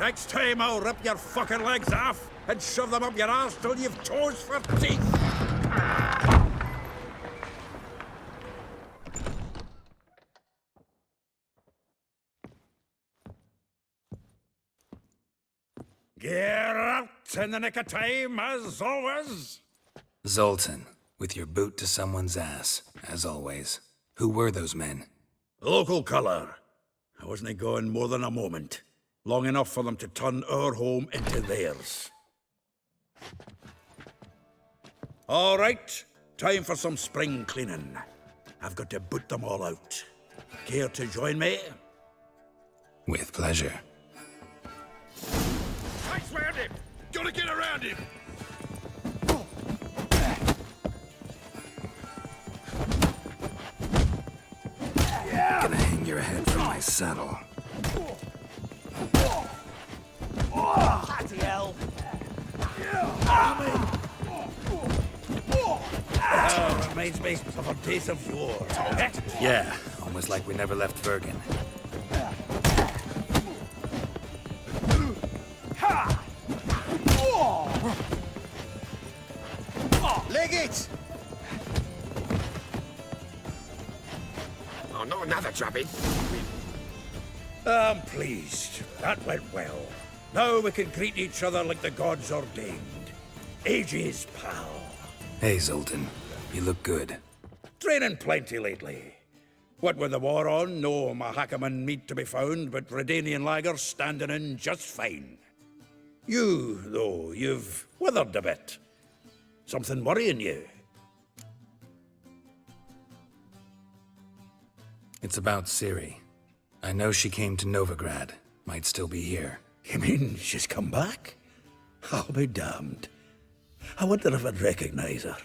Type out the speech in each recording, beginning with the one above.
Next time I'll rip your fucking legs off and shove them up your arse till you've toes for teeth. Get out in the nick of time, as always. Zoltan, with your boot to someone's ass, as always. Who were those men? Local colour. I wasn't gone more than a moment. Long enough for them to turn our home into theirs. All right, time for some spring cleaning. I've got to boot them all out. Care to join me? With pleasure. I sweared him! Gotta get around him! Gonna hang your head from my saddle. Bloody hell! Reminds me of a days of yore. Yeah, almost like we never left Bergen. Leg it! Oh, not another drubbing. I'm pleased. That went well. Now we can greet each other like the gods ordained. Ages, pal. Hey, Zoltan. You look good. Training plenty lately. What with the war on, no Mahakaman meat to be found, but Redanian lagers standing in just fine. You, though, you've withered a bit. Something worrying you? It's about Ciri. I know she came to Novigrad. Might still be here. You mean she's come back? I'll be damned. I wonder if I'd recognize her.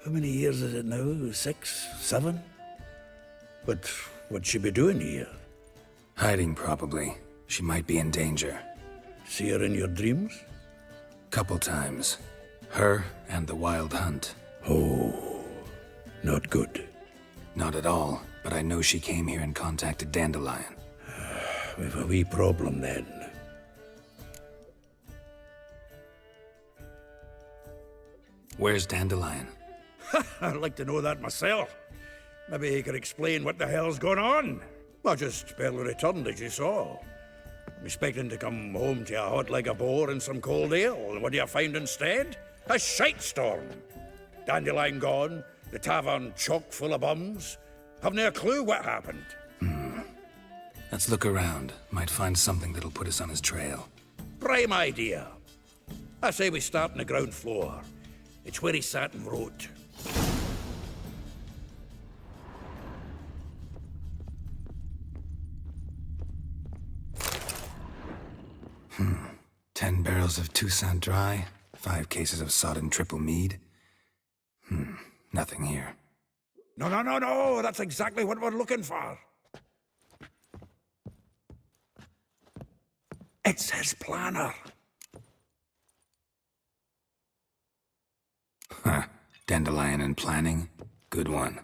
How many years is it now? 6, 7? But what'd she be doing here? Hiding, probably. She might be in danger. See her in your dreams? Couple times. Her and the Wild Hunt. Oh, not good. Not at all, but I know she came here and contacted Dandelion. We've a wee problem then. Where's Dandelion? I'd like to know that myself. Maybe he could explain what the hell's going on. I just barely returned, as you saw. I'm expecting to come home to a hot like a boar and some cold ale, and what do you find instead? A shite storm. Dandelion gone, the tavern chock full of bums. Haven't a clue what happened. Let's look around. Might find something that'll put us on his trail. Prime idea. I say we start on the ground floor. It's where he sat and wrote. Hmm. 10 barrels of Toussaint Dry, 5 cases of sodden triple mead. Nothing here. No. That's exactly what we're looking for. It's his planner. Huh. Dandelion and planning? Good one.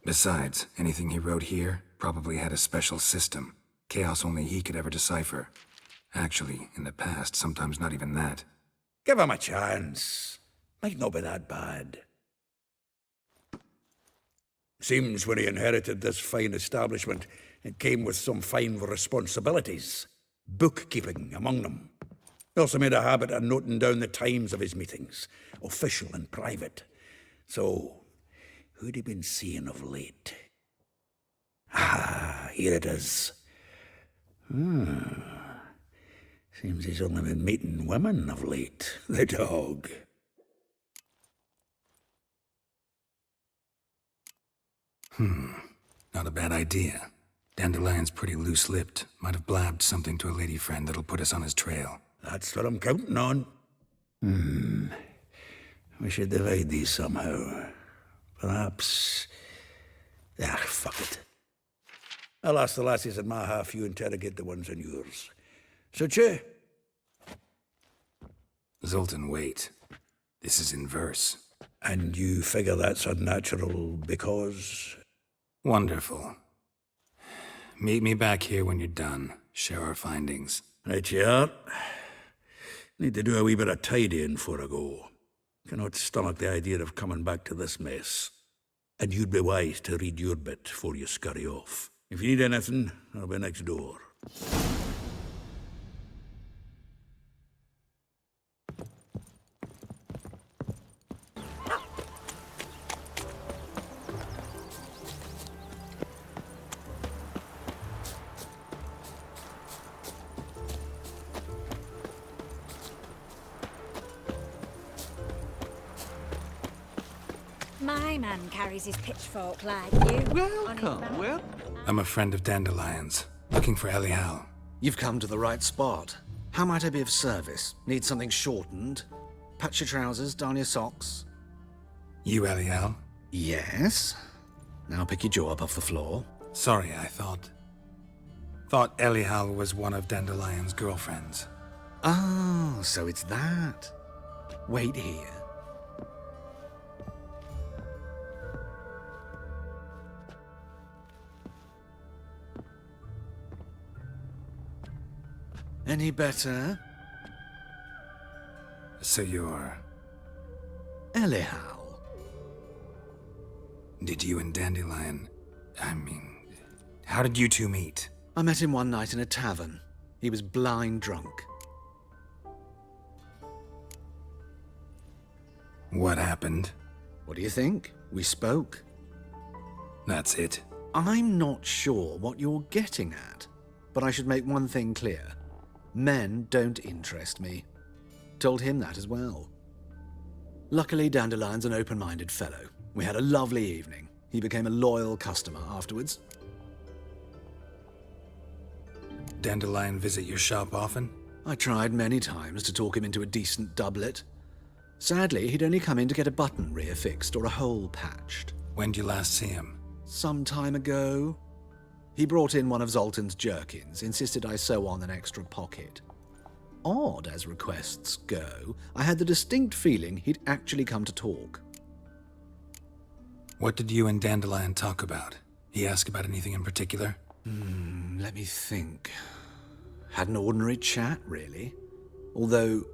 Besides, anything he wrote here probably had a special system. Chaos only he could ever decipher. Actually, in the past, sometimes not even that. Give him a chance. Might not be that bad. Seems when he inherited this fine establishment, it came with some fine responsibilities. Bookkeeping among them. He also made a habit of noting down the times of his meetings, official and private. So, who'd he been seeing of late? Ah, here it is. Seems he's only been meeting women of late, the dog. Not a bad idea. Dandelion's pretty loose-lipped. Might have blabbed something to a lady friend that'll put us on his trail. That's what I'm counting on. We should divide these somehow. Perhaps... fuck it. I'll ask the lassies in my half, you interrogate the ones in yours. Suit you? Zoltan, wait. This is in verse. And you figure that's unnatural because... Wonderful. Meet me back here when you're done. Share our findings. Right you are. Need to do a wee bit of tidying before I go. Cannot stomach the idea of coming back to this mess. And you'd be wise to read your bit before you scurry off. If you need anything, I'll be next door. My man carries his pitchfork like you. Welcome, well. I'm a friend of Dandelion's, looking for Elial. You've come to the right spot. How might I be of service? Need something shortened? Patch your trousers, darn your socks. You Elial? Yes. Now pick your jaw up off the floor. Sorry, I thought Elial was one of Dandelion's girlfriends. Oh, so it's that. Wait here. Any better? So you're... Elial. Did you and Dandelion... how did you two meet? I met him one night in a tavern. He was blind drunk. What happened? What do you think? We spoke. That's it. I'm not sure what you're getting at, but I should make one thing clear. Men don't interest me. Told him that as well. Luckily, Dandelion's an open-minded fellow. We had a lovely evening. He became a loyal customer afterwards. Dandelion visit your shop often? I tried many times to talk him into a decent doublet. Sadly, he'd only come in to get a button reaffixed or a hole patched. When did you last see him? Some time ago. He brought in one of Zoltan's jerkins, insisted I sew on an extra pocket. Odd as requests go, I had the distinct feeling he'd actually come to talk. What did you and Dandelion talk about? He asked about anything in particular? Let me think. Had an ordinary chat, really. Although,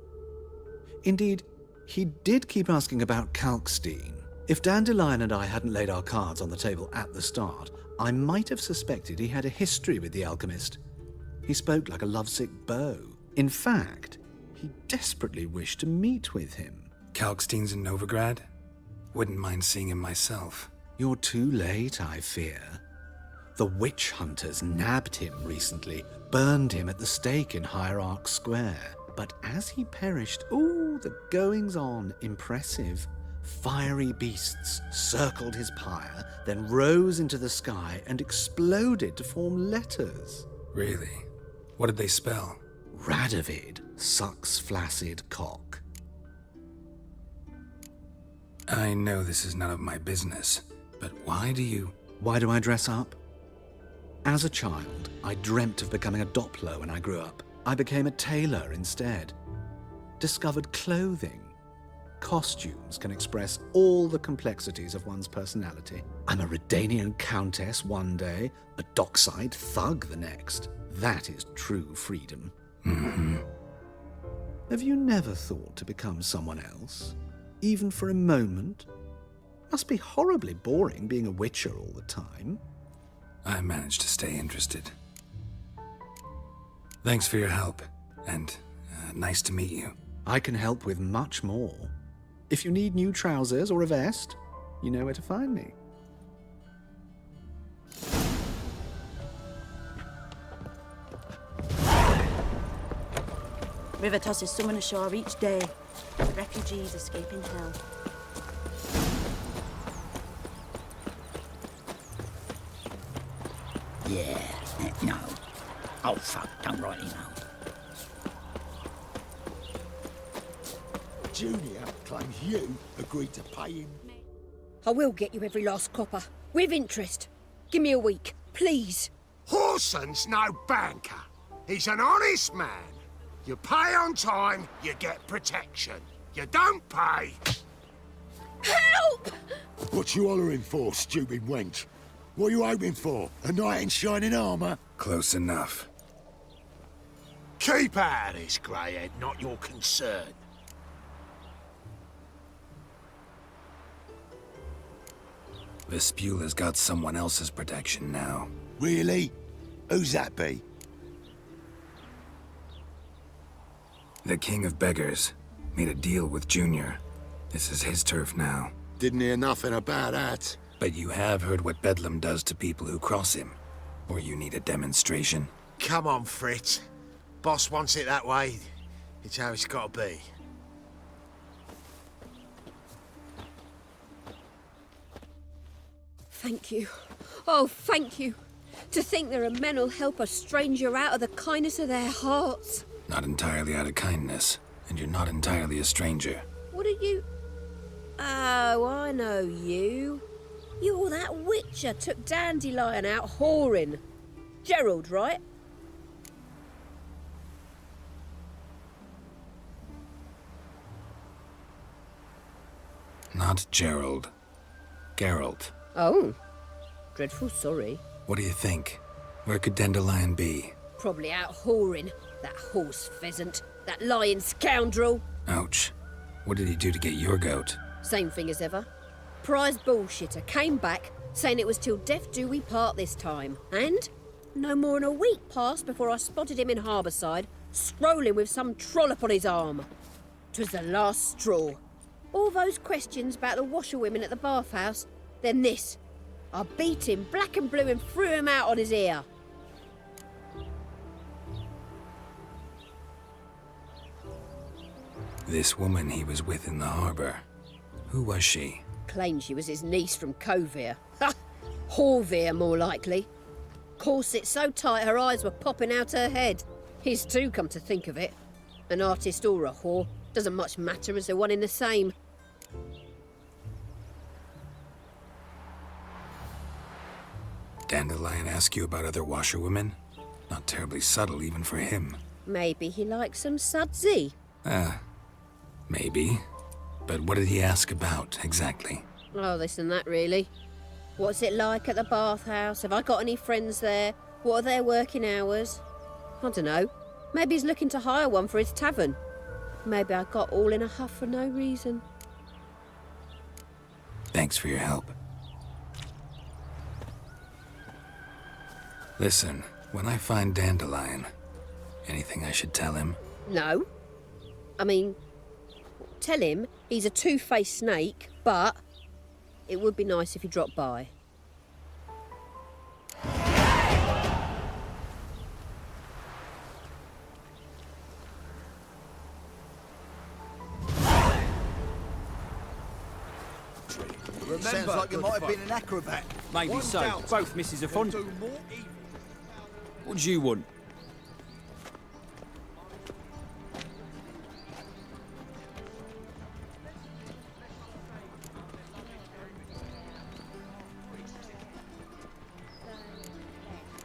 indeed, he did keep asking about Kalkstein. If Dandelion and I hadn't laid our cards on the table at the start, I might have suspected he had a history with the alchemist. He spoke like a lovesick beau. In fact, he desperately wished to meet with him. Kalkstein's in Novigrad? Wouldn't mind seeing him myself. You're too late, I fear. The witch hunters nabbed him recently, burned him at the stake in Hierarch Square. But as he perished, the goings-on, impressive. Fiery beasts circled his pyre, then rose into the sky and exploded to form letters. Really? What did they spell? Radovid sucks flaccid cock. I know this is none of my business, but why do I dress up? As a child, I dreamt of becoming a Doppler when I grew up. I became a tailor instead. Discovered clothing. Costumes can express all the complexities of one's personality. I'm a Redanian countess one day, a dockside thug the next. That is true freedom. Mm-hmm. Have you never thought to become someone else? Even for a moment? Must be horribly boring being a witcher all the time. I managed to stay interested. Thanks for your help, and nice to meet you. I can help with much more. If you need new trousers or a vest, you know where to find me. River tosses someone ashore each day. Refugees escaping hell. Yeah, no. Oh, fuck, don't rightly know. Junior claims you agreed to pay him. I will get you every last copper, with interest. Give me a week, please. Horson's no banker. He's an honest man. You pay on time, you get protection. You don't pay... Help! What you hollering for, stupid wench? What are you hoping for? A knight in shining armour? Close enough. Keep out of this, greyhead, not your concern. Vespula's got someone else's protection now. Really? Who's that be? The King of Beggars made a deal with Junior. This is his turf now. Didn't hear nothing about that. But you have heard what Bedlam does to people who cross him. Or you need a demonstration? Come on, Fritz. Boss wants it that way. It's how it's got to be. Thank you. Oh, thank you. To think there are men who'll help a stranger out of the kindness of their hearts. Not entirely out of kindness, and you're not entirely a stranger. What are you... Oh, I know you. You're that witcher took Dandelion out whoring. Gerald, right? Not Gerald. Geralt. Oh. Dreadful sorry. What do you think? Where could Dandelion be? Probably out whoring. That horse pheasant. That lying scoundrel. Ouch. What did he do to get your goat? Same thing as ever. Prize bullshitter came back, saying it was till death do we part this time. And no more than a week passed before I spotted him in Harbourside, strolling with some trollop on his arm. 'Twas the last straw. All those questions about the washerwomen at the bathhouse, then this. I beat him black and blue and threw him out on his ear. This woman he was with in the harbour. Who was she? Claimed she was his niece from Kovir. Ha! Horvir, more likely. Corset so tight her eyes were popping out her head. His too, come to think of it. An artist or a whore. Doesn't much matter as they're one in the same. Dandelion ask you about other washerwomen? Not terribly subtle even for him. Maybe he likes some sudsy. Maybe. But what did he ask about, exactly? Oh, this and that, really. What's it like at the bathhouse? Have I got any friends there? What are their working hours? I don't know. Maybe he's looking to hire one for his tavern. Maybe I got all in a huff for no reason. Thanks for your help. Listen, when I find Dandelion, anything I should tell him? No. I mean, tell him he's a two-faced snake, but it would be nice if he dropped by. Sounds like you might have been an acrobat. Maybe so. Both misses are fond. What do you want?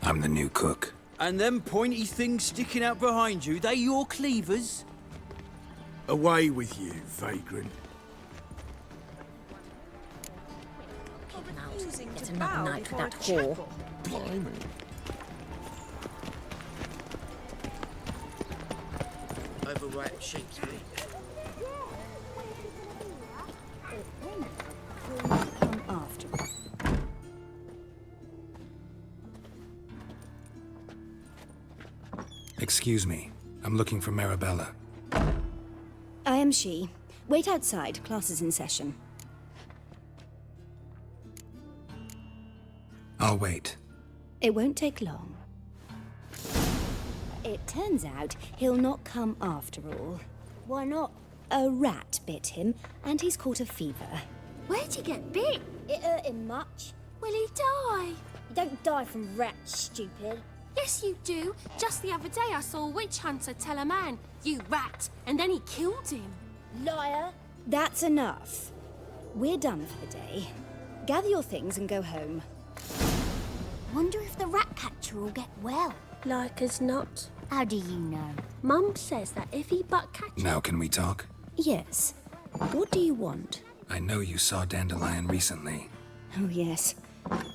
I'm the new cook. And them pointy things sticking out behind you, they your cleavers? Away with you, vagrant. It's another night for that whore. Blimey. Overripe sheep's meat. Come after. Excuse me. I'm looking for Marabella. I am she. Wait outside. Class is in session. I'll wait. It won't take long. It turns out he'll not come after all. Why not? A rat bit him, and he's caught a fever. Where'd he get bit? It hurt him much. Will he die? You don't die from rats, stupid. Yes, you do. Just the other day I saw a witch hunter tell a man, "You rat," and then he killed him. Liar. That's enough. We're done for the day. Gather your things and go home. Wonder if the rat catcher will get well. Like as not. How do you know? Mum says that if he but catches... Now can we talk? Yes. What do you want? I know you saw Dandelion recently. Oh, yes.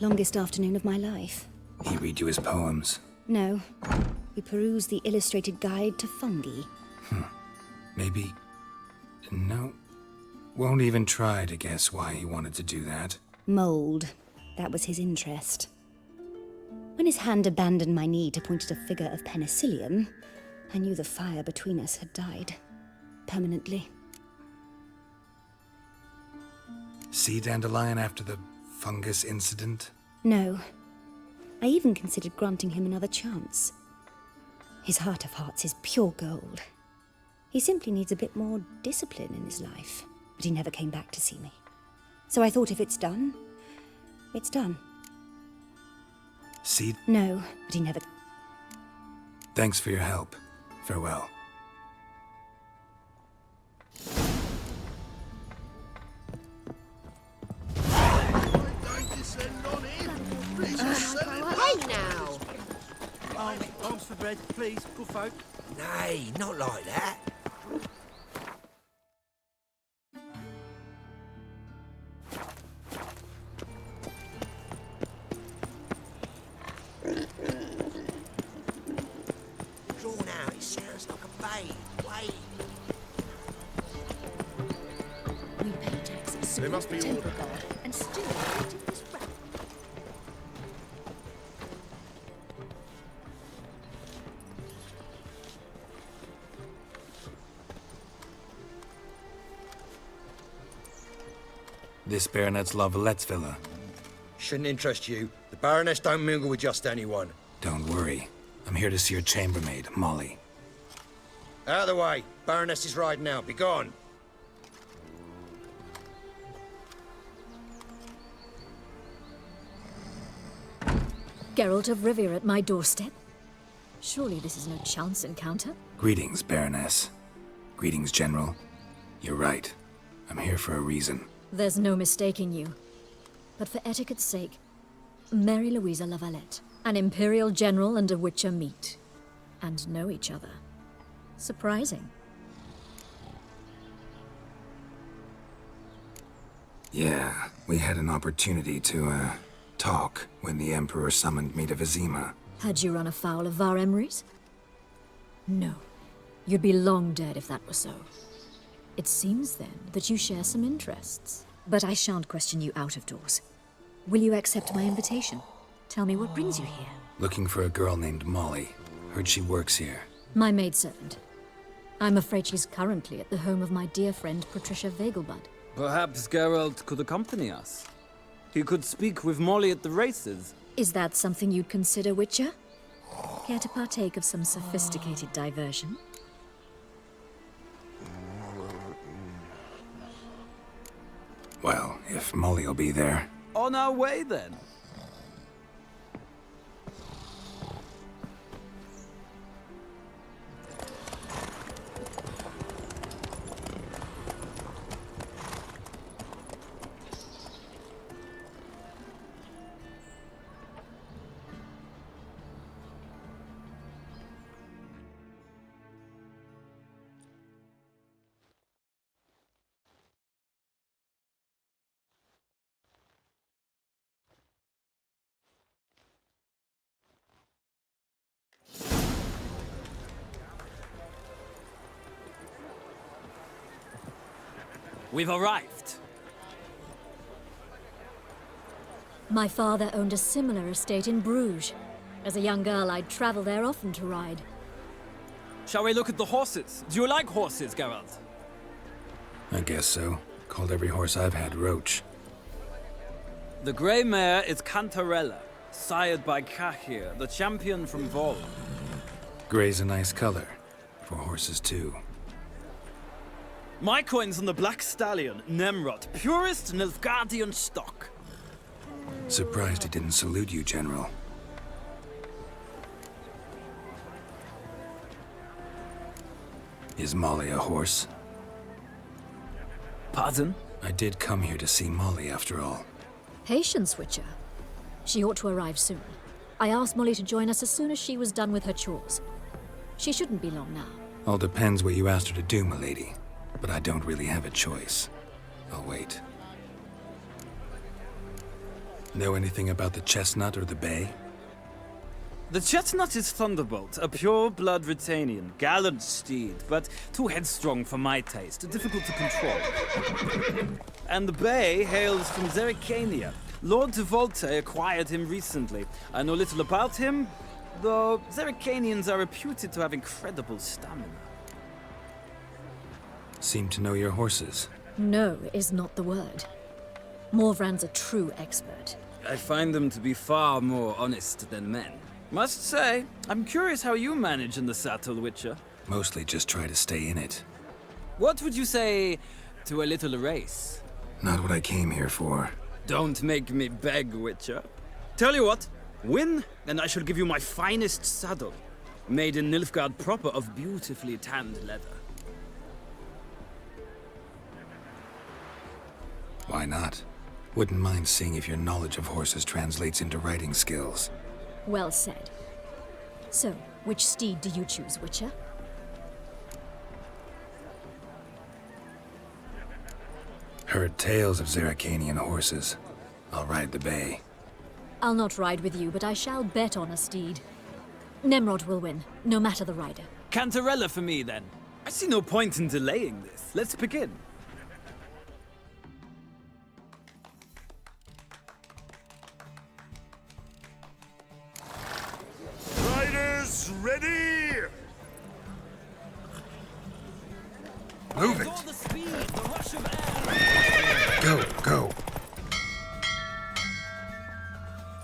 Longest afternoon of my life. He read you his poems. No. We peruse the illustrated guide to fungi. Maybe... No. Won't even try to guess why he wanted to do that. Mold. That was his interest. When his hand abandoned my knee to point at a figure of penicillium, I knew the fire between us had died. Permanently. See Dandelion after the fungus incident? No. I even considered granting him another chance. His heart of hearts is pure gold. He simply needs a bit more discipline in his life. But he never came back to see me. So I thought if it's done, it's done. See? No, but he never... Thanks for your help. Farewell. Hey now! Arms for bread, please, good folk. Nay, not like that. Drawn out, it sounds like a bay. Wait. We pay taxes, so There must be temple order. guard, and still waiting this rat. This Baronet's Lavallette's villa. Shouldn't interest you. The Baroness don't mingle with just anyone. Don't worry. I'm here to see your chambermaid, Molly. Out of the way. Baroness is riding out. Be gone. Geralt of Rivia at my doorstep? Surely this is no chance encounter? Greetings, Baroness. Greetings, General. You're right. I'm here for a reason. There's no mistaking you. But for etiquette's sake, Mary Louisa Lavalette, an Imperial General and a Witcher meet. And know each other. Surprising. Yeah, we had an opportunity to, talk when the Emperor summoned me to Vizima. Had you run afoul of Var Emrys? No. You'd be long dead if that were so. It seems, then, that you share some interests. But I shan't question you out of doors. Will you accept my invitation? Tell me what brings you here. Looking for a girl named Molly. Heard she works here. My maidservant. I'm afraid she's currently at the home of my dear friend Patricia Vegelbud. Perhaps Geralt could accompany us. He could speak with Molly at the races. Is that something you'd consider, Witcher? Care to partake of some sophisticated diversion? Well, if Molly'll be there. On our way, then. We've arrived. My father owned a similar estate in Bruges. As a young girl, I'd travel there often to ride. Shall we look at the horses? Do you like horses, Geralt? I guess so. Called every horse I've had Roach. The grey mare is Cantarella, sired by Cahir, the champion from Vol. Grey's a nice color. For horses, too. My coin's on the Black Stallion, Nemrod, purest Nilfgaardian stock. Surprised he didn't salute you, General. Is Molly a horse? Pardon? I did come here to see Molly, after all. Patience, Witcher. She ought to arrive soon. I asked Molly to join us as soon as she was done with her chores. She shouldn't be long now. All depends what you asked her to do, milady. But I don't really have a choice. I'll wait. Know anything about the chestnut or the bay? The chestnut is Thunderbolt, a pure-blood Retanian, gallant steed, but too headstrong for my taste, difficult to control. And the bay hails from Zerrikania. Lord Devolte acquired him recently. I know little about him, though Zerrikanians are reputed to have incredible stamina. Seem to know your horses. No is not the word. Morvran's a true expert. I find them to be far more honest than men. Must say, I'm curious how you manage in the saddle, Witcher. Mostly just try to stay in it. What would you say to a little race? Not what I came here for. Don't make me beg, Witcher. Tell you what, win, and I shall give you my finest saddle. Made in Nilfgaard proper of beautifully tanned leather. Why not? Wouldn't mind seeing if your knowledge of horses translates into riding skills. Well said. So, which steed do you choose, Witcher? Heard tales of Zerrikanian horses. I'll ride the bay. I'll not ride with you, but I shall bet on a steed. Nemrod will win, no matter the rider. Cantarella for me, then. I see no point in delaying this. Let's begin. Riders, ready! Move it! All the speed, the rush of air. Go, go!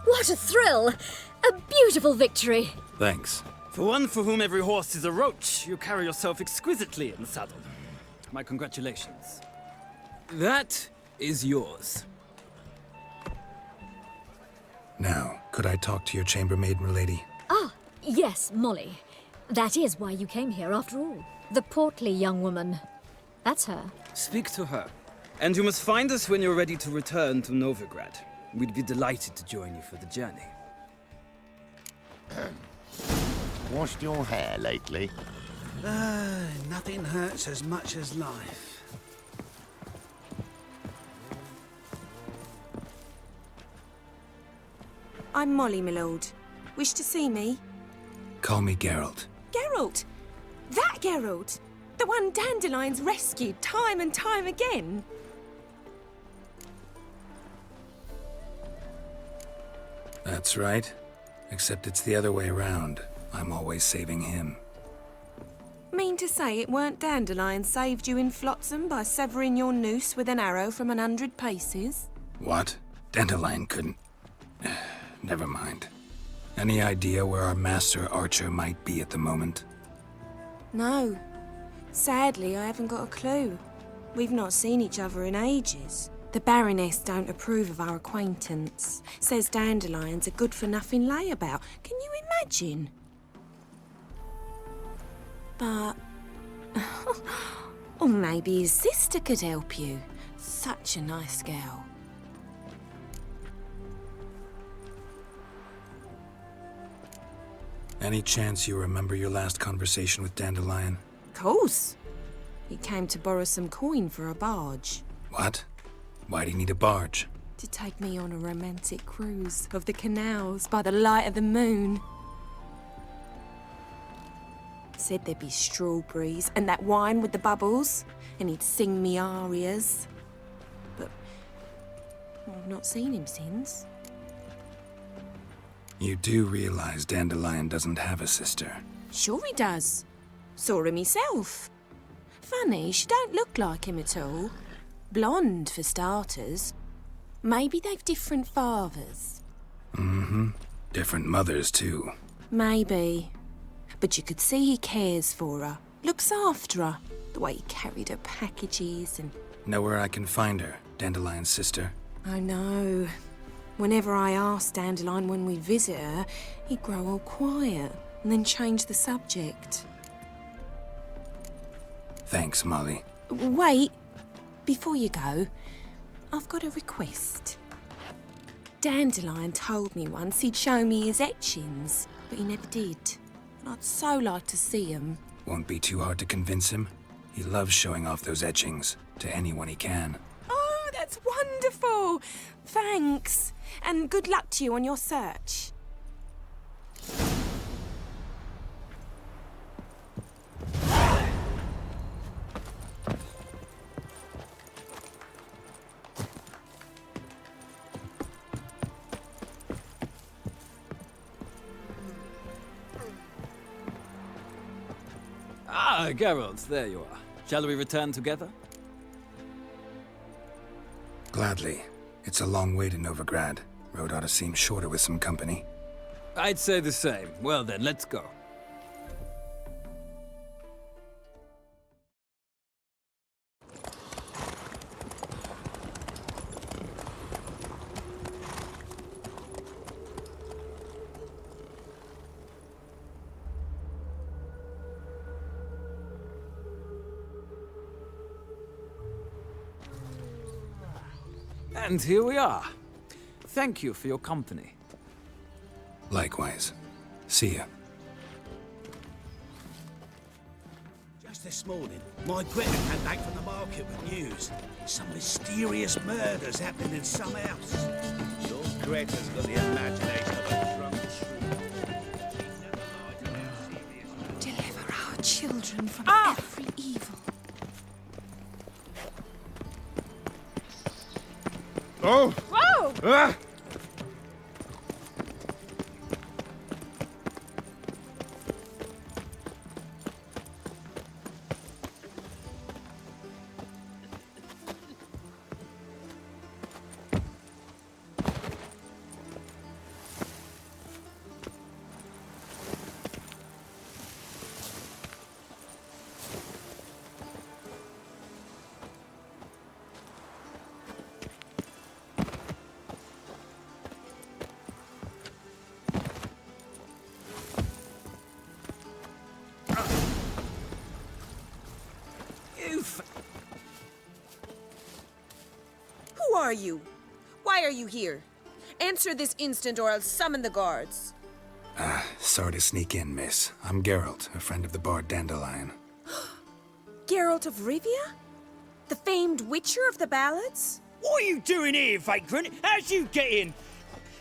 What a thrill! A beautiful victory! Thanks. For one for whom every horse is a roach, you carry yourself exquisitely in the saddle. My congratulations. That is yours. Now, could I talk to your chambermaid, milady? Ah, yes, Molly. That is why you came here after all. The portly young woman. That's her. Speak to her. And you must find us when you're ready to return to Novigrad. We'd be delighted to join you for the journey. Washed your hair lately? Nothing hurts as much as life. I'm Molly, my lord. Wish to see me? Call me Geralt. Geralt! That Geralt! The one Dandelion's rescued time and time again! That's right. Except it's the other way around. I'm always saving him. Mean to say it weren't Dandelion saved you in Flotsam by severing your noose with an arrow from 100 paces? What? Dandelion couldn't... Never mind. Any idea where our master archer might be at the moment? No. Sadly, I haven't got a clue. We've not seen each other in ages. The Baroness don't approve of our acquaintance. Says Dandelion's a good-for-nothing layabout. Can you imagine? But... or maybe his sister could help you. Such a nice girl. Any chance you remember your last conversation with Dandelion? Course. He came to borrow some coin for a barge. What? Why'd he need a barge? To take me on a romantic cruise of the canals by the light of the moon. Said there'd be strawberries and that wine with the bubbles, and he'd sing me arias. But I've not seen him since. You do realize Dandelion doesn't have a sister? Sure he does. Saw him myself. Funny, she don't look like him at all. Blonde, for starters. Maybe they've different fathers. Mm-hmm. Different mothers, too. Maybe. But you could see he cares for her. Looks after her. The way he carried her packages and... Know where I can find her, Dandelion's sister? I know. Whenever I asked Dandelion when we'd visit her, he'd grow all quiet and then change the subject. Thanks, Molly. Wait. Before you go, I've got a request. Dandelion told me once he'd show me his etchings, but he never did. And I'd so like to see them. Won't be too hard to convince him. He loves showing off those etchings to anyone he can. Oh, that's wonderful! Thanks. And good luck to you on your search. Ah, Geralt, there you are. Shall we return together? Gladly. It's a long way to Novigrad. Road ought to seem shorter with some company. I'd say the same. Well then, let's go. And here we are. Thank you for your company. Likewise. See ya. Just this morning, my Greta came back from the market with news. Some mysterious murders happening in some house. Your Greta's got the imagination of a drunk shrew. Deliver our children from every evil. Oh! Whoa! Ah! Who are you? Why are you here? Answer this instant or I'll summon the guards. Sorry to sneak in, miss. I'm Geralt, a friend of the bard Dandelion. Geralt of Rivia? The famed witcher of the ballads? What are you doing here, vagrant? How'd you get in?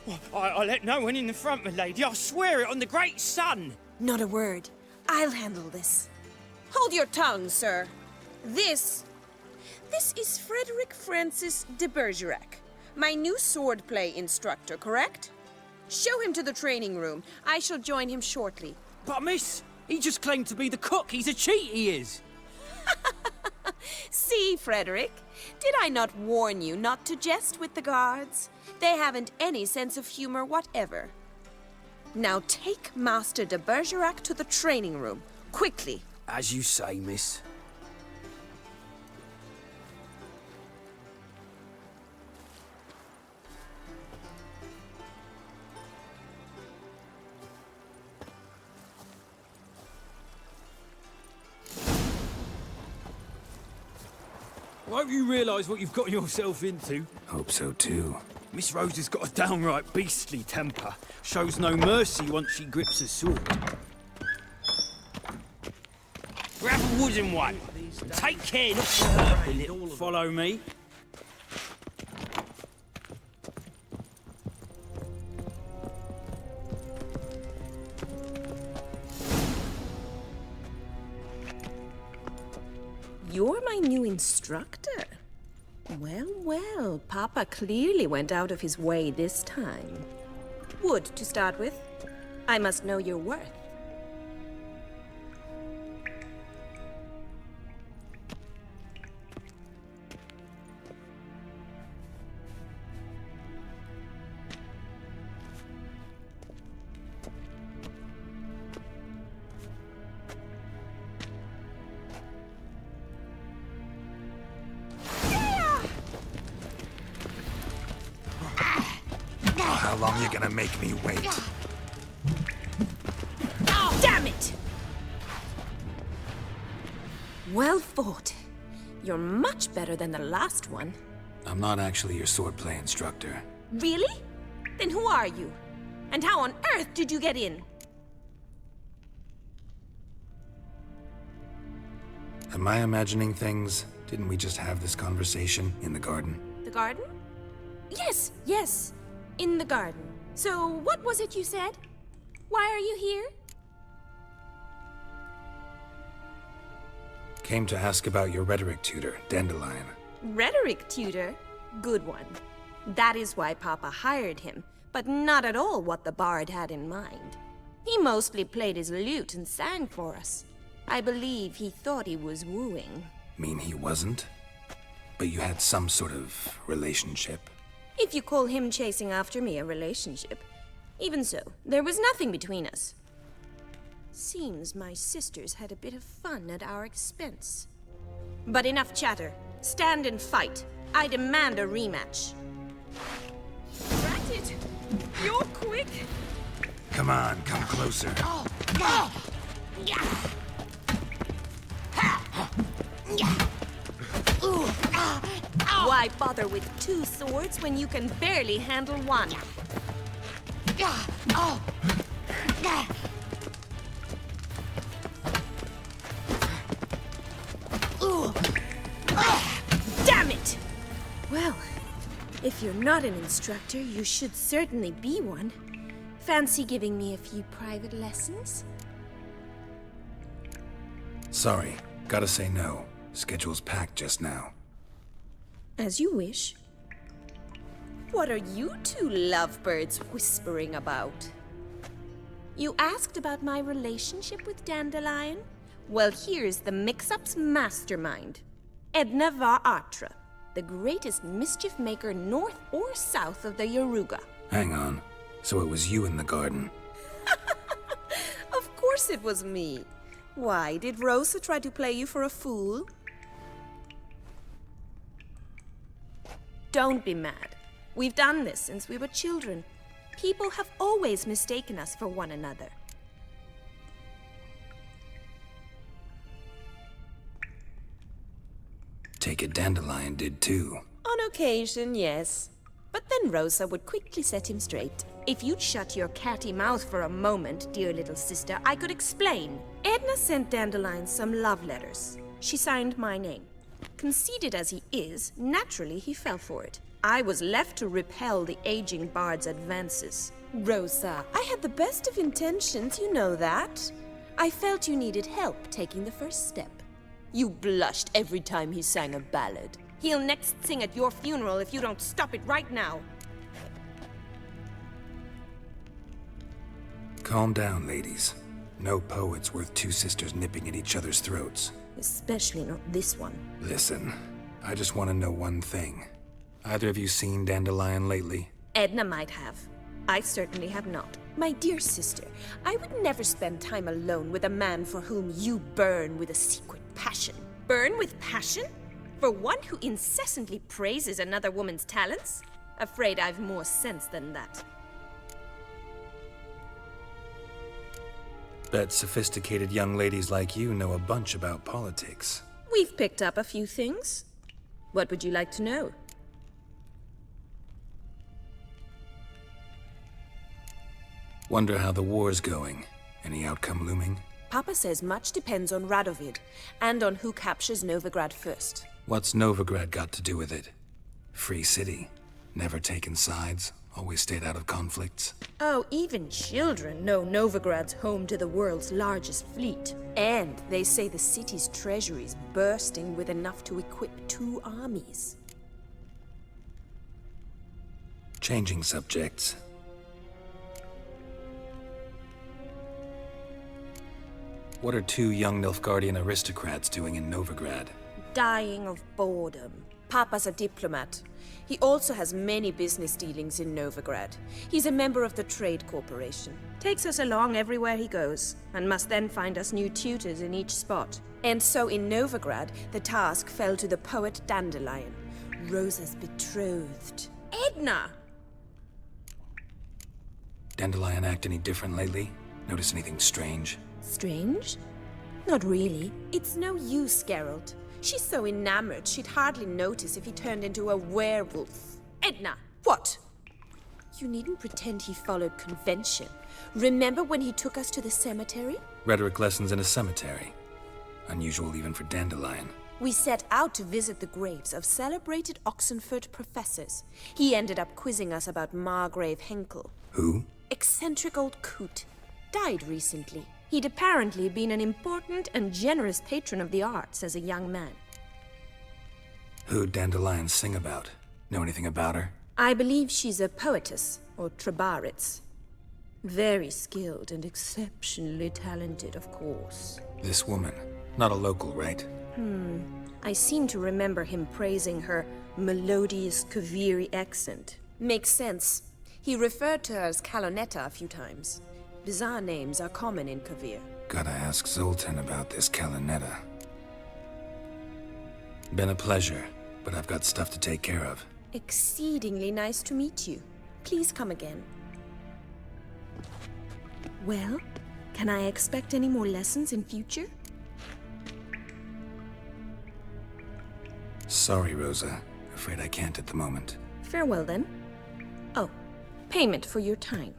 Well, I let no one in the front, my lady. I swear it on the great sun. Not a word. I'll handle this. Hold your tongue, sir. This is Frederick Francis de Bergerac, my new swordplay instructor, correct? Show him to the training room. I shall join him shortly. But miss, he just claimed to be the cook. He's a cheat, he is. See, Frederick, did I not warn you not to jest with the guards? They haven't any sense of humor whatever. Now take Master de Bergerac to the training room, quickly. As you say, miss. I hope you realise what you've got yourself into. Hope so too. Miss Rose has got a downright beastly temper. Shows no mercy once she grips a sword. Grab a wooden one. Take care not to hurt the little. Follow me. You're my new instructor. Well, well, Papa clearly went out of his way this time. Wood, to start with. I must know your worth. How long you gonna make me wait? Oh, damn it! Well fought. You're much better than the last one. I'm not actually your swordplay instructor. Really? Then who are you? And how on earth did you get in? Am I imagining things? Didn't we just have this conversation in the garden? The garden? Yes, yes. In the garden. So, what was it you said? Why are you here? Came to ask about your rhetoric tutor, Dandelion. Rhetoric tutor? Good one. That is why Papa hired him, but not at all what the bard had in mind. He mostly played his lute and sang for us. I believe he thought he was wooing. Mean he wasn't? But you had some sort of relationship? If you call him chasing after me a relationship. Even so, there was nothing between us. Seems my sisters had a bit of fun at our expense. But enough chatter. Stand and fight. I demand a rematch. Ratted! You're quick! Come on, come closer. Why bother with two swords when you can barely handle one? Damn it! Well, if you're not an instructor, you should certainly be one. Fancy giving me a few private lessons? Sorry, gotta say no. Schedule's packed just now. As you wish. What are you two lovebirds whispering about? You asked about my relationship with Dandelion? Well, here's the mix-up's mastermind. Edna Va Atra, the greatest mischief maker north or south of the Yaruga. Hang on. So it was you in the garden? Of course it was me. Why, did Rosa try to play you for a fool? Don't be mad. We've done this since we were children. People have always mistaken us for one another. Take it Dandelion did too. On occasion, yes. But then Rosa would quickly set him straight. If you'd shut your catty mouth for a moment, dear little sister, I could explain. Edna sent Dandelion some love letters. She signed my name. Conceited as he is, naturally he fell for it. I was left to repel the aging bard's advances. Rosa, I had the best of intentions, you know that. I felt you needed help taking the first step. You blushed every time he sang a ballad. He'll next sing at your funeral if you don't stop it right now. Calm down, ladies. No poet's worth two sisters nipping at each other's throats. Especially not this one. Listen, I just want to know one thing. Either of you seen Dandelion lately? Edna might have. I certainly have not. My dear sister, I would never spend time alone with a man for whom you burn with a secret passion. Burn with passion? For one who incessantly praises another woman's talents? Afraid I've more sense than that. Bet sophisticated young ladies like you know a bunch about politics. We've picked up a few things. What would you like to know? Wonder how the war's going. Any outcome looming? Papa says much depends on Radovid, and on who captures Novigrad first. What's Novigrad got to do with it? Free city. Never taken sides. Always stayed out of conflicts. Oh, even children know Novigrad's home to the world's largest fleet. And they say the city's treasury's bursting with enough to equip 2 armies. Changing subjects. What are 2 young Nilfgaardian aristocrats doing in Novigrad? Dying of boredom. Papa's a diplomat. He also has many business dealings in Novigrad. He's a member of the Trade Corporation. Takes us along everywhere he goes, and must then find us new tutors in each spot. And so in Novigrad, the task fell to the poet Dandelion, Rosa's betrothed. Edna! Dandelion act any different lately? Notice anything strange? Strange? Not really. It's no use, Geralt. She's so enamored, she'd hardly notice if he turned into a werewolf. Edna! What? You needn't pretend he followed convention. Remember when he took us to the cemetery? Rhetoric lessons in a cemetery. Unusual even for Dandelion. We set out to visit the graves of celebrated Oxenford professors. He ended up quizzing us about Margrave Henkel. Who? Eccentric old coot. Died recently. He'd apparently been an important and generous patron of the arts as a young man. Who'd Dandelion sing about? Know anything about her? I believe she's a poetess, or Trebaritz. Very skilled and exceptionally talented, of course. This woman, not a local, right? I seem to remember him praising her melodious Kaviri accent. Makes sense. He referred to her as Kalonetta a few times. Bizarre names are common in Kavir. Gotta ask Zoltan about this Kalonetta. Been a pleasure, but I've got stuff to take care of. Exceedingly nice to meet you. Please come again. Well, can I expect any more lessons in future? Sorry, Rosa. Afraid I can't at the moment. Farewell then. Oh, payment for your time.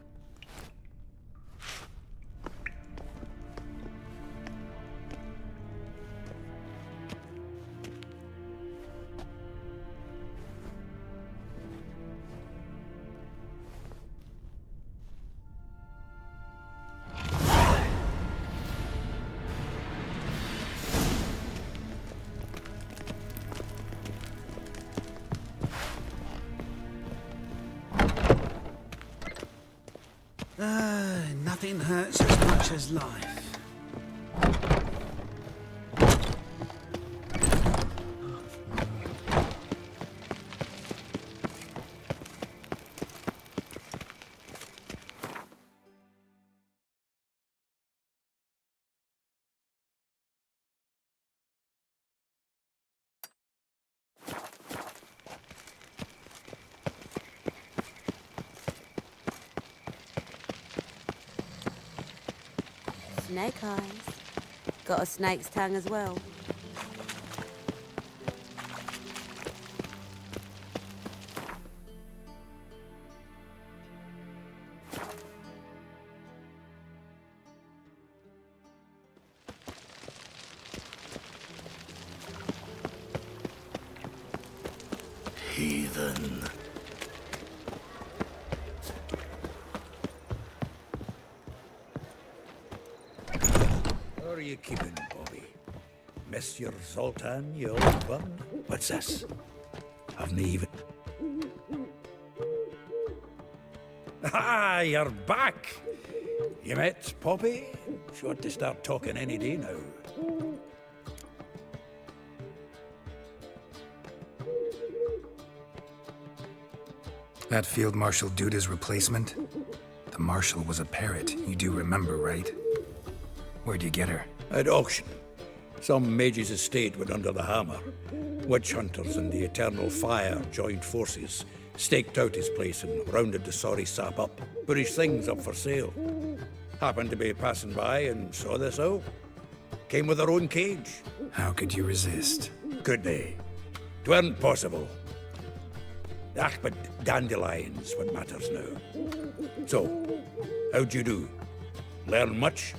Nothing hurts as much as life. Snake eyes. Got a snake's tongue as well. Heathen. How are you keeping, Bobby? Monsieur Zoltan, you old one? What's this? Haven't even... Ah, you're back! You met Poppy? She ought to start talking any day now. That Field Marshal Duda's replacement? The Marshal was a parrot, you do remember, right? Where'd you get her? At auction. Some mage's estate went under the hammer. Witch hunters and the Eternal Fire joined forces, staked out his place and rounded the sorry sap up, put his things up for sale. Happened to be passing by and saw this out. Came with her own cage. How could you resist? Could they? 'Tweren't possible. Ah, but Dandelion's what matters now. So, how'd you do? Learn much?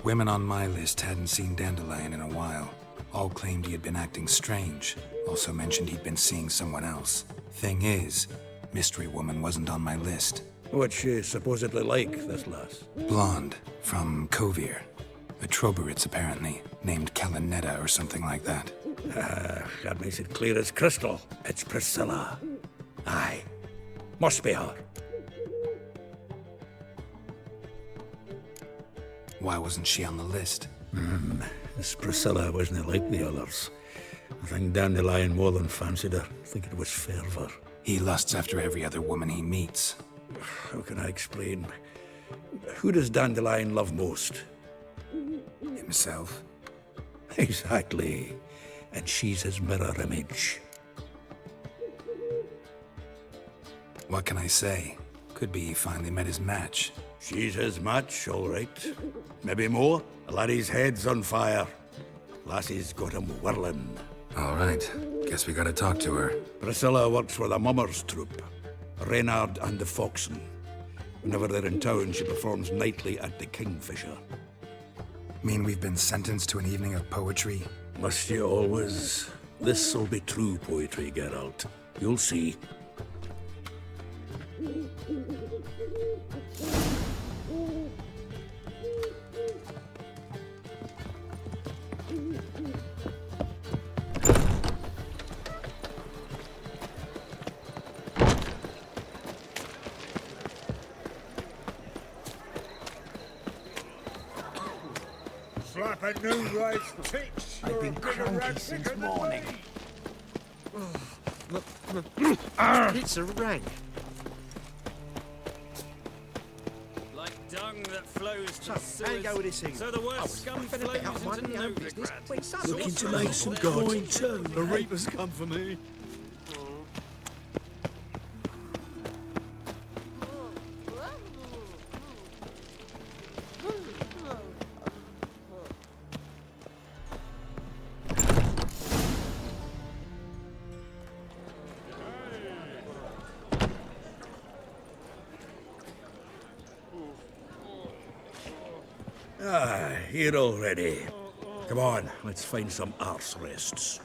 Women on my list hadn't seen Dandelion in a while. All claimed he had been acting strange. Also mentioned he'd been seeing someone else. Thing is, Mystery Woman wasn't on my list. What's she supposedly like, this lass? Blonde, from Kovir. A Troberitz, apparently, named Kalonetta or something like that. That makes it clear as crystal. It's Priscilla. Aye. Must be her. Why wasn't she on the list? This Priscilla wasn't like the others. I think Dandelion more than fancied her. I think it was fervour. He lusts after every other woman he meets. How can I explain? Who does Dandelion love most? Himself. Exactly. And she's his mirror image. What can I say? Could be he finally met his match. She's his match, all right. Maybe more. The laddie's head's on fire. Lassie's got him whirling. All right. Guess we gotta talk to her. Priscilla works for the Mummers troupe. Reynard and the Foxen. Whenever they're in town, she performs nightly at the Kingfisher. Mean we've been sentenced to an evening of poetry? Must you always? This'll be true poetry, Geralt. You'll see. up a new race pitch. I've been cranky since morning. It's a rag. Like dung that flows to So, how you go with this thing? So the worst scum flows into Novigrad. Looking to make some coin too. The Reapers come for me. Ah, here already. Come on, let's find some arse rests.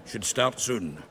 Should start soon.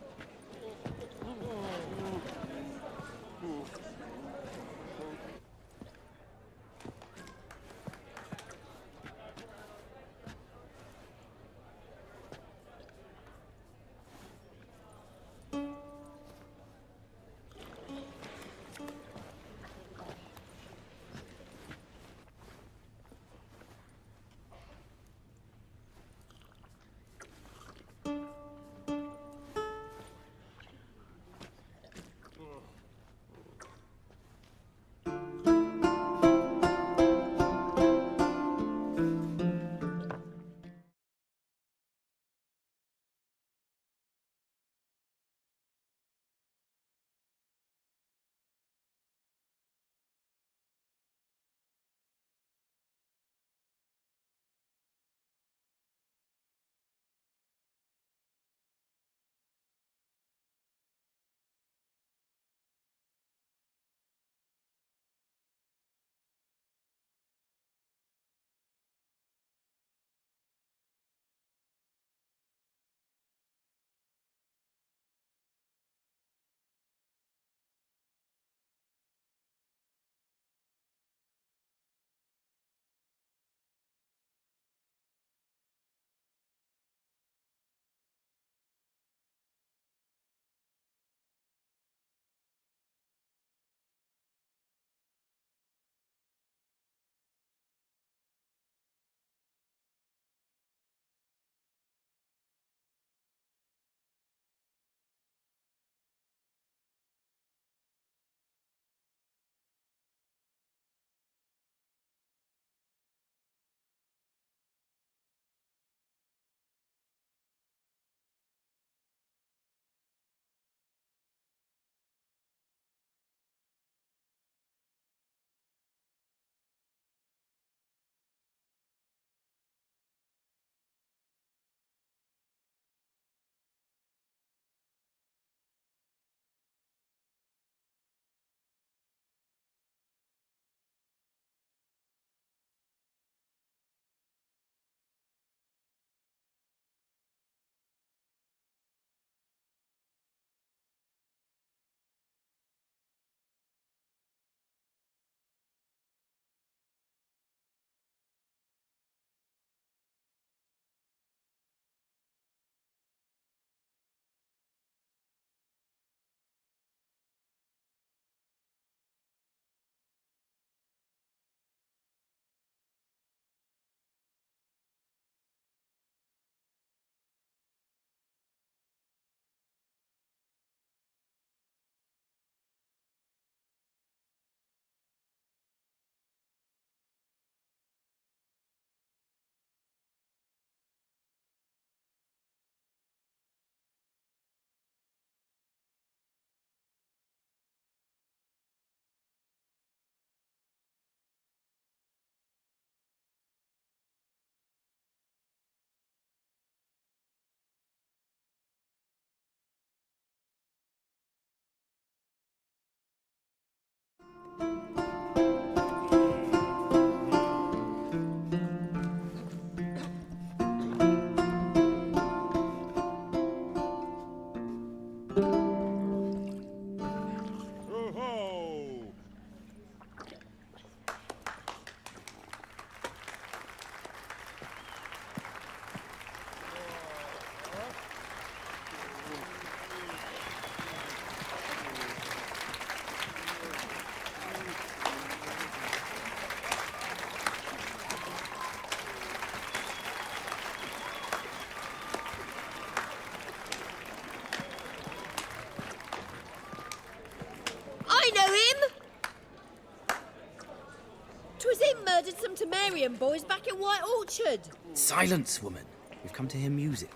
murdered some Temerian boys back in White Orchard. Silence, woman. We've come to hear music.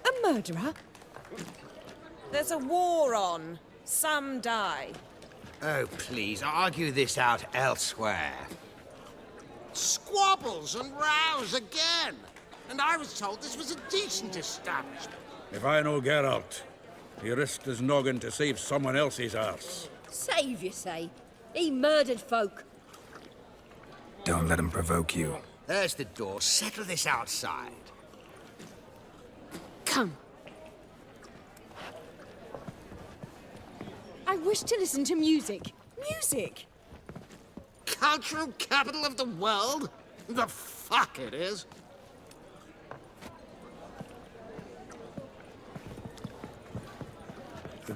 A murderer? There's a war on. Some die. Oh, please, argue this out elsewhere. Squabbles and rows again. And I was told this was a decent establishment. If I know Geralt, he risked his noggin to save someone else's arse. Save, you say? He murdered folk. Don't let him provoke you. There's the door. Settle this outside. Come. I wish to listen to music. Music! Cultural capital of the world? The fuck it is.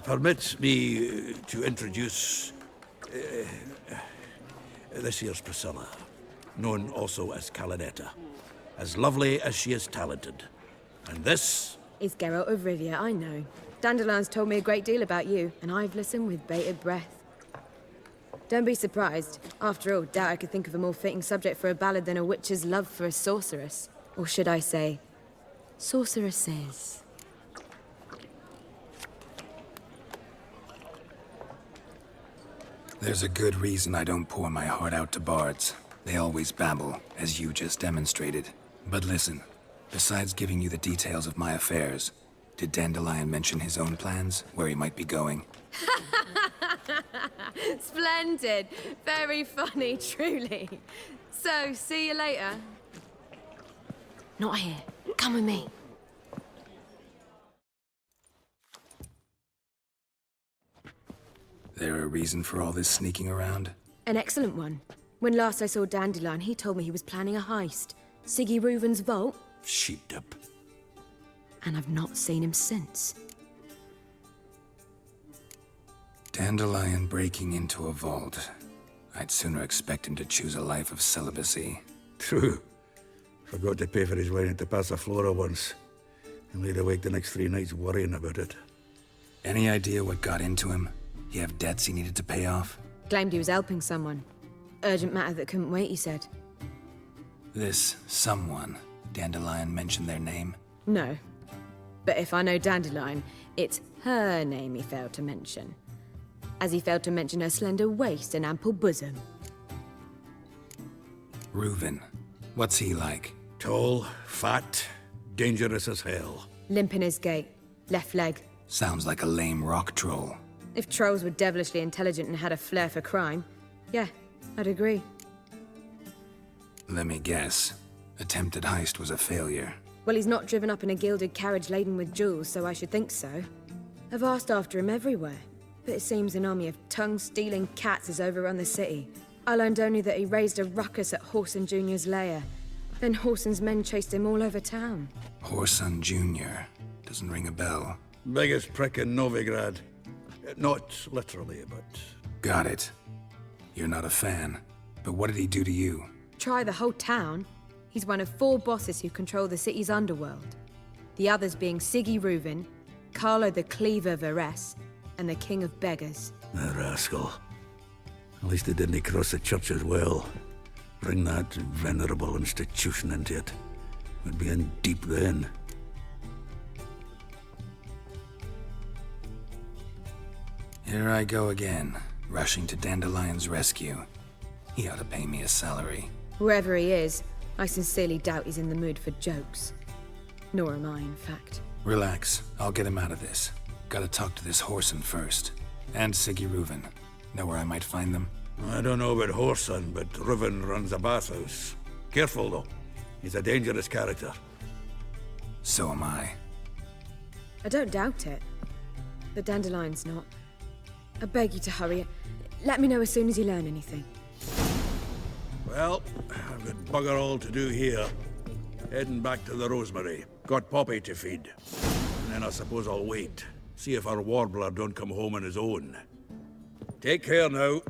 Permit me to introduce this here's Priscilla, known also as Calinetta. As lovely as she is talented. And this is Geralt of Rivia, I know. Dandelion's told me a great deal about you, and I've listened with bated breath. Don't be surprised. After all, doubt I could think of a more fitting subject for a ballad than a witch's love for a sorceress. Or should I say, sorceresses. There's a good reason I don't pour my heart out to bards. They always babble, as you just demonstrated. But listen, besides giving you the details of my affairs, did Dandelion mention his own plans, where he might be going? Splendid. Very funny, truly. So, see you later. Not here. Come with me. There a reason for all this sneaking around? An excellent one. When last I saw Dandelion, he told me he was planning a heist. Siggy Reuven's vault. sheeped up. And I've not seen him since. Dandelion breaking into a vault. I'd sooner expect him to choose a life of celibacy. True. Forgot to pay for his wine at the Passaflora once. And laid awake the next 3 nights worrying about it. Any idea what got into him? He have debts he needed to pay off? Claimed he was helping someone. Urgent matter that couldn't wait, he said. This someone, Dandelion mentioned their name? No. But if I know Dandelion, it's her name he failed to mention. As he failed to mention her slender waist and ample bosom. Reuven. What's he like? Tall, fat, dangerous as hell. Limp in his gait. Left leg. Sounds like a lame rock troll. If trolls were devilishly intelligent and had a flair for crime, yeah, I'd agree. Let me guess. Attempted heist was a failure. Well, he's not driven up in a gilded carriage laden with jewels, so I should think so. I've asked after him everywhere, but it seems an army of tongue-stealing cats has overrun the city. I learned only that he raised a ruckus at Whoreson Jr.'s lair. Then Whoreson's men chased him all over town. Whoreson Jr. Doesn't ring a bell. Biggest prick in Novigrad. Not literally, but... Got it. You're not a fan. But what did he do to you? Try the whole town. He's one of 4 bosses who control the city's underworld. The others being Siggy Reuven, Carlo the Cleaver Varese, and the King of Beggars. The rascal. At least he didn't cross the church as well. Bring that venerable institution into it. We'd be in deep then. Here I go again, rushing to Dandelion's rescue. He ought to pay me a salary. Wherever he is, I sincerely doubt he's in the mood for jokes. Nor am I, in fact. Relax, I'll get him out of this. Gotta talk to this Whoreson first. And Siggy Reuven. Know where I might find them? I don't know about Whoreson, but Reuven runs a bathhouse. Careful, though. He's a dangerous character. So am I. I don't doubt it. But Dandelion's not. I beg you to hurry. Let me know as soon as you learn anything. Well, I've got bugger all to do here. Heading back to the Rosemary. Got Poppy to feed. And then I suppose I'll wait. See if our warbler don't come home on his own. Take care now.